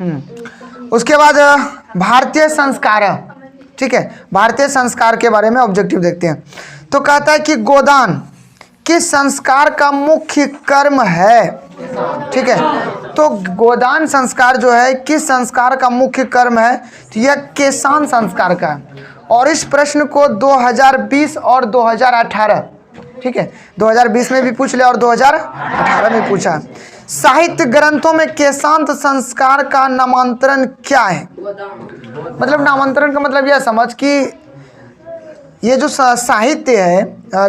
उसके बाद भारतीय संस्कार, ठीक है, भारतीय संस्कार के बारे में ऑब्जेक्टिव देखते हैं। तो कहता है कि गोदान किस संस्कार का मुख्य कर्म है, ठीक है। तो गोदान संस्कार जो है किस संस्कार का मुख्य कर्म है, तो यह केशान संस्कार का है। और इस प्रश्न को 2020 और 2018, ठीक है, 2020 में भी पूछ लिया और 2018 में पूछा। साहित्य ग्रंथों में केशांत संस्कार का नामांतरण क्या है? मतलब नामांतरण का मतलब यह समझ कि ये जो साहित्य है,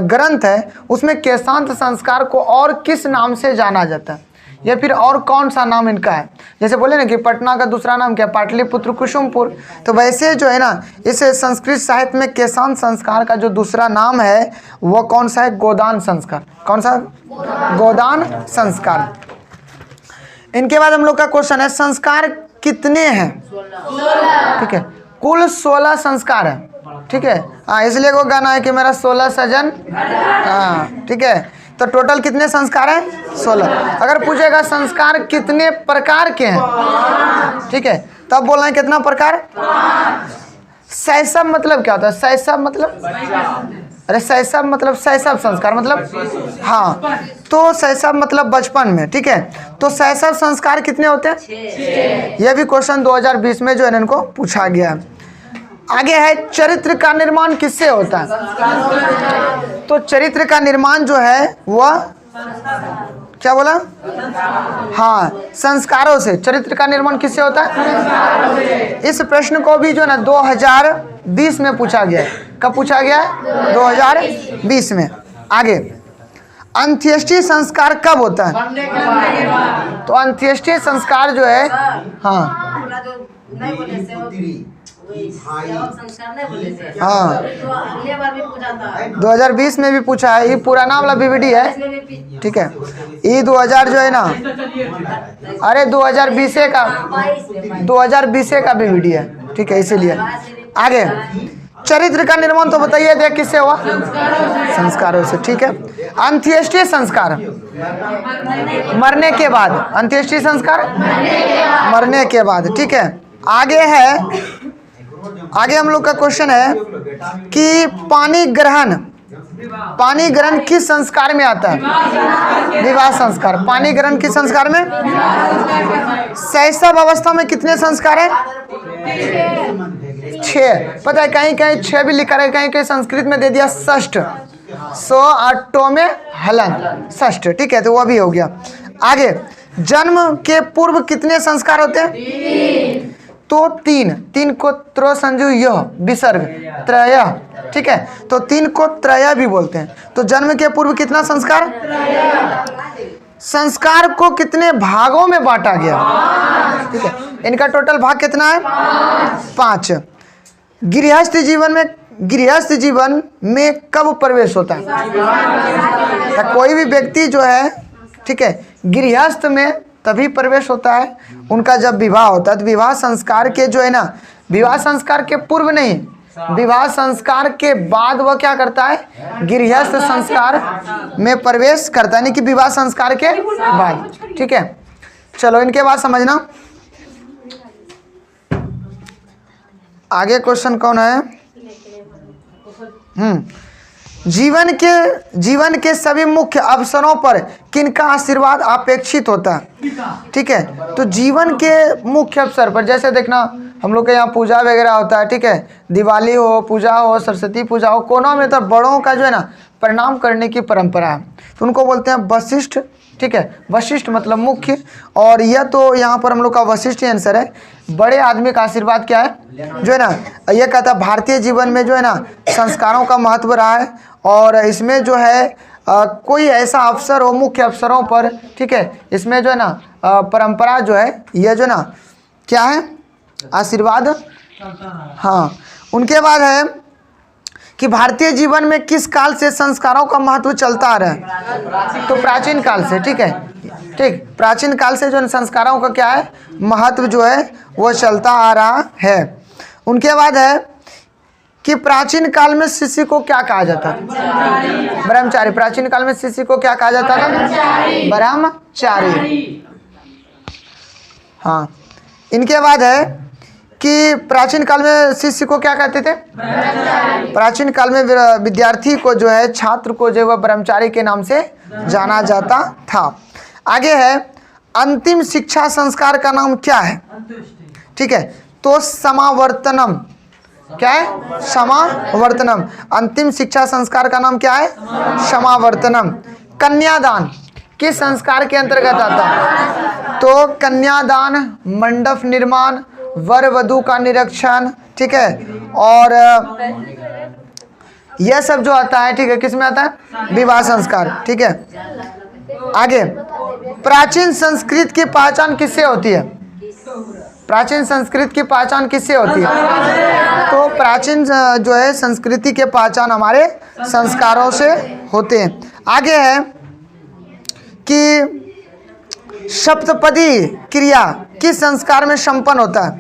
ग्रंथ है, उसमें केशांत संस्कार को और किस नाम से जाना जाता है, या फिर और कौन सा नाम इनका है। जैसे बोले ना कि पटना का दूसरा नाम क्या है, पाटलिपुत्र कुसुमपुर। तो वैसे जो है ना, इस संस्कृत साहित्य में केशांत संस्कार का जो दूसरा नाम है वो कौन सा है? गोदान संस्कार। कौन सा? गोदान संस्कार। इनके बाद हम लोग का क्वेश्चन है, संस्कार कितने हैं? ठीक है, कुल 16 संस्कार है, ठीक है। हाँ, इसलिए वो गाना है कि मेरा 16 सजन, हाँ, ठीक है। तो टोटल कितने संस्कार हैं? 16। अगर पूछेगा संस्कार कितने प्रकार के हैं, ठीक है, तब बोलना है कितना प्रकार? शैशव मतलब क्या होता है? शैशव मतलब, अरे शैशव मतलब शैशव संस्कार मतलब, हाँ, तो शैशव मतलब बचपन में, ठीक है। तो शैशव संस्कार कितने होते हैं? 6। यह भी क्वेश्चन 2020 में जो है इनको पूछा गया है। आगे है, चरित्र का निर्माण किससे होता है? तो चरित्र का निर्माण जो है वह क्या बोला? हाँ, संस्कारों से। चरित्र का निर्माण किससे होता है? इस प्रश्न को भी जो ना 2020 में पूछा गया है। कब पूछा गया है? 2020 में। आगे, अंत्येष्टि संस्कार कब होता है? तो अंत्येष्टि संस्कार जो है, हाँ हाँ, 2020 में भी पूछा है। ये पुराना वाला बीवीडी है, ठीक है। ये 2000 जो है ना, अरे 2020 का 2020 का बीवीडी है, ठीक है, इसीलिए। आगे, चरित्र का निर्माण तो बताइए देख किससे हुआ? संस्कारों से, ठीक है। अंत्येष्टि संस्कार मरने के बाद, अंत्येष्टि संस्कार मरने के बाद, ठीक है। आगे है, आगे हम लोग का क्वेश्चन है कि पानी ग्रहण किस संस्कार में आता है? विवाह संस्कार। पानी ग्रहण किस संस्कार में? शैशव अवस्था में कितने संस्कार हैं? 6। पता है, कहीं कहीं 6 भी लिखा है, कहीं कहीं संस्कृत में दे दिया षष्ठ, 108 में हलन, षष्ठ, ठीक है, तो वह भी हो गया। आगे, जन्म के पूर्व कितने संस्कार होते हैं? तो 3 को त्र संजु यह विसर्ग त्रय, ठीक है, तो 3 को त्रय भी बोलते हैं। तो जन्म के पूर्व कितना संस्कार? संस्कार को कितने भागों में बांटा गया? ठीक है, इनका टोटल भाग कितना है? 5। गृहस्थ जीवन में कब प्रवेश होता है? तो कोई भी व्यक्ति जो है, ठीक है, गृहस्थ में तभी प्रवेश होता है उनका जब विवाह होता है। तो विवाह संस्कार के जो है ना, विवाह संस्कार के पूर्व नहीं, विवाह संस्कार के बाद वह क्या करता है? गृहस्थ संस्कार में प्रवेश करता है, नहीं कि विवाह संस्कार के बाद, ठीक है। चलो इनके बाद समझना। आगे क्वेश्चन कौन है? जीवन के सभी मुख्य अवसरों पर किनका आशीर्वाद अपेक्षित होता है? ठीक है, तो जीवन के मुख्य अवसर पर, जैसे देखना हम लोग के यहाँ पूजा वगैरह होता है, ठीक है, दिवाली हो, पूजा हो, सरस्वती पूजा हो, कोनों में तो बड़ों का जो है ना प्रणाम करने की परंपरा है, तो उनको बोलते हैं वशिष्ठ, ठीक है। वशिष्ठ मतलब मुख्य, और यह तो यहाँ पर हम लोग का वशिष्ठ आंसर है। बड़े आदमी का आशीर्वाद क्या है? जो है ना, यह कहता है भारतीय जीवन में जो है ना संस्कारों का महत्व रहा है, और इसमें जो है कोई ऐसा अवसर हो मुख्य अवसरों पर, ठीक है, इसमें जो है ना परंपरा जो है, यह जो ना क्या है? आशीर्वाद। हाँ, उनके बाद है कि भारतीय जीवन में किस काल से संस्कारों का महत्व चलता आ रहा है? तो प्राचीन काल से, ठीक है, ठीक, प्राचीन काल से जो संस्कारों का क्या है? महत्व जो है वो चलता आ रहा है। उनके बाद है कि प्राचीन काल में शिष्य को क्या कहा जाता था? ब्रह्मचारी। प्राचीन काल में शिष्य को क्या कहा जाता था? ब्रह्मचारी। हाँ, इनके बाद है कि प्राचीन काल में शिष्य को क्या कहते थे? प्राचीन काल में विद्यार्थी को जो है, छात्र को जो है ब्रह्मचारी के नाम से जाना जाता था। आगे है अंतिम शिक्षा संस्कार का नाम क्या है? ठीक है, तो समावर्तनम। क्या है? समावर्तनम। अंतिम शिक्षा संस्कार का नाम क्या है? समावर्तनम। कन्यादान किस संस्कार के अंतर्गत आता है? तो कन्यादान, मंडप निर्माण, वर वधू का निरीक्षण, ठीक है, और यह सब जो आता है, ठीक है, किस में आता है? विवाह संस्कार। ठीक है, आगे प्राचीन संस्कृत की पहचान किससे होती है? प्राचीन संस्कृत की पहचान किससे होती है? तो प्राचीन जो है संस्कृति के पहचान हमारे संस्कारों से होते हैं। आगे है कि सप्तपदी क्रिया किस संस्कार में संपन्न होता है?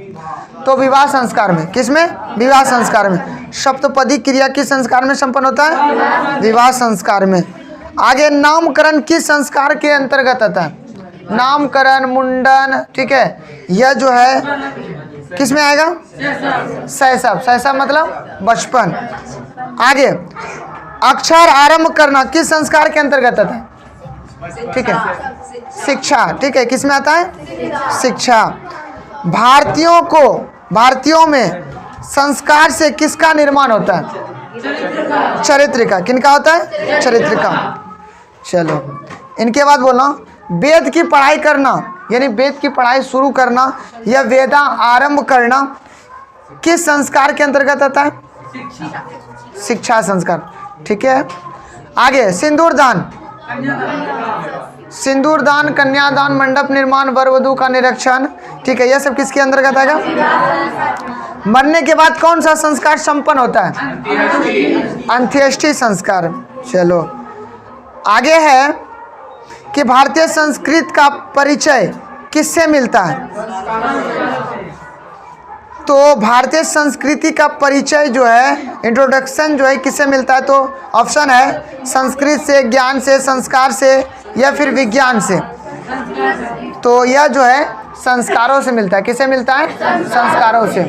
तो विवाह संस्कार में। किसमें? विवाह संस्कार में। सप्तपदी क्रिया किस संस्कार में संपन्न होता है? विवाह संस्कार में। आगे नामकरण किस संस्कार के अंतर्गत आता है? नामकरण, मुंडन, ठीक है, यह जो है किस में आएगा? शैशव। शैशव मतलब बचपन। आगे अक्षर आरंभ करना किस संस्कार के अंतर्गत आता है? ठीक है, शिक्षा। ठीक है, किस में आता है? शिक्षा। भारतीयों में संस्कार से किसका निर्माण होता है? चरित्र का। किनका होता है? चरित्र का। चलो, इनके बाद बोलना वेद की पढ़ाई करना, यानी वेद की पढ़ाई शुरू करना या वेदा आरंभ करना किस संस्कार के अंतर्गत आता है? शिक्षा संस्कार। ठीक है, आगे सिंदूर दान, कन्यादान, मंडप निर्माण, वर वधू का निरीक्षण, ठीक है, यह सब किसके अंतर्गत आएगा? मरने के बाद कौन सा संस्कार संपन्न होता है? अंत्येष्टि संस्कार। चलो, आगे है कि भारतीय संस्कृति का परिचय किससे मिलता है? तो भारतीय संस्कृति का परिचय जो है, इंट्रोडक्शन जो है किससे मिलता है? तो ऑप्शन है संस्कृत से, ज्ञान से, संस्कार से या फिर विज्ञान से। तो यह जो है संस्कारों से मिलता है। किससे मिलता है? संस्कारों से।